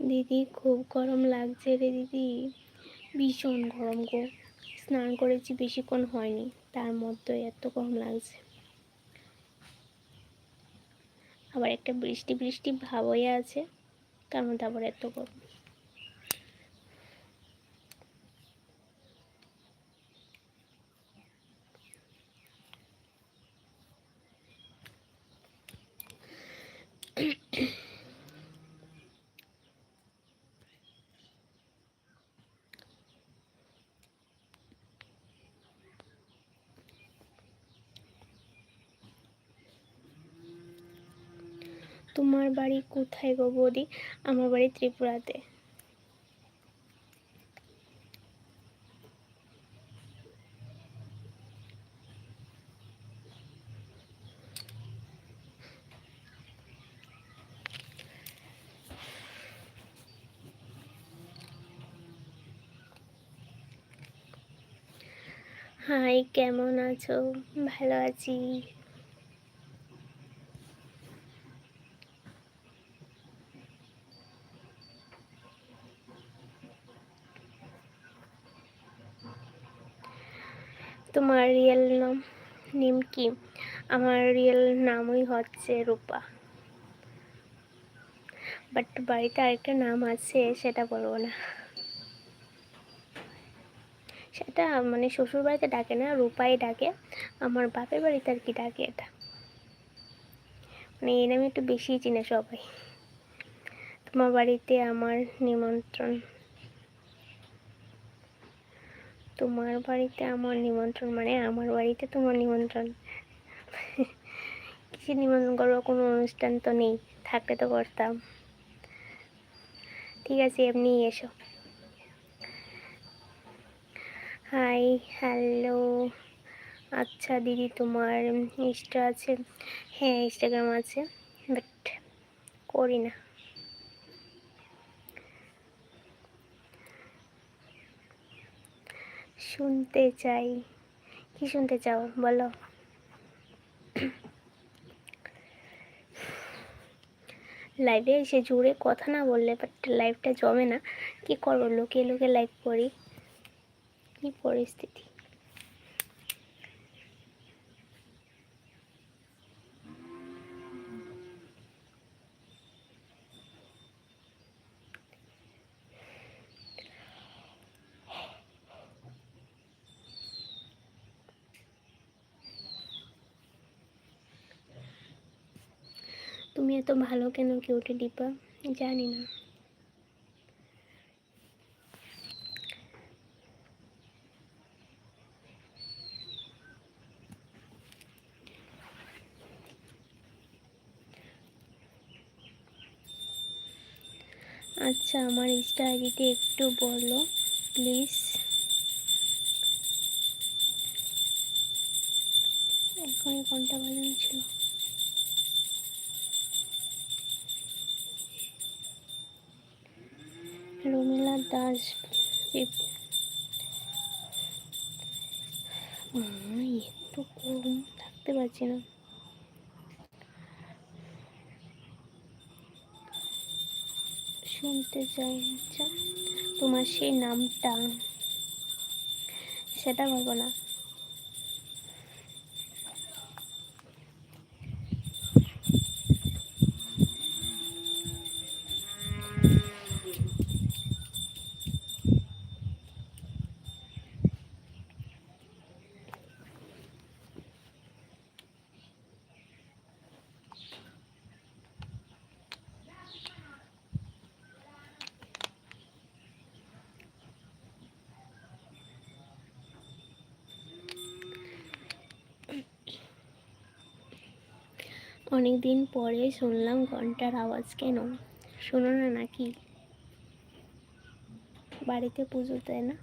দিদি খুব গরম লাগছে রে দিদি, ভীষণ গরম গো। স্নান করেছি বেশিক্ষণ হয়নি, তার মধ্যে এত গরম লাগছে। আবার একটা বৃষ্টি বৃষ্টি ভাব হয়ে আছে, তার মধ্যে আবার এত গরম। তোমার বাড়ি কোথায় গো বৌদি? আমার বাড়ি ত্রিপুরাতে। হাই, কেমন আছো? ভালো আছি। তোমার রিয়েল নেম কি? আমার রিয়েল নামই হচ্ছে রূপা, বাট বাড়িতে আরেকটা নাম আছে, সেটা বলবো না। সেটা মানে শ্বশুর বাড়িতে ডাকে না, রূপাই ডাকে। আমার বাপের বাড়িতে আর কি ডাকে এটা, মানে এই নামে একটু বেশি চিনে সবাই। তোমার বাড়িতে আমার নিমন্ত্রণ। তোমার বাড়িতে আমার নিমন্ত্রণ মানে আমার বাড়িতে তোমার নিমন্ত্রণ? কিসের নিমন্ত্রণ করবো? কোনো অনুষ্ঠান তো নেই, থাকলে তো করতাম। ঠিক আছে, এমনি এসো। Hi, hello. আচ্ছা দিদি, তোমার ইনস্টা আছে? হ্যাঁ, ইনস্টাগ্রাম আছে, বাট করি না। শুনতে চাই। কি শুনতে চাও বলো? লাইভে এসে জোরে কথা না বললে বাট লাইভটা জমে না। কি করবো, লুকিয়ে লুকিয়ে লাইভ করি, কি পরিস্থিতি। তুমি এত ভালো কেন কিউটি ডিপা? জানি না। আচ্ছা, আমার ইনস্টা আইডিতে একটু বলো প্লিজ। এখনই ঘন্টা বাজানো ছিল। রমিলা দাস। একটু গরম, থাকতে পারছি না। শুনতে চাই। আচ্ছা, তোমার সেই নামটা, সেটা বলবো না। অনেকদিন পরে শুনলাম ঘন্টার আওয়াজ, কেন শোনো না নাকি? বাড়িতে পুজো দেয় না?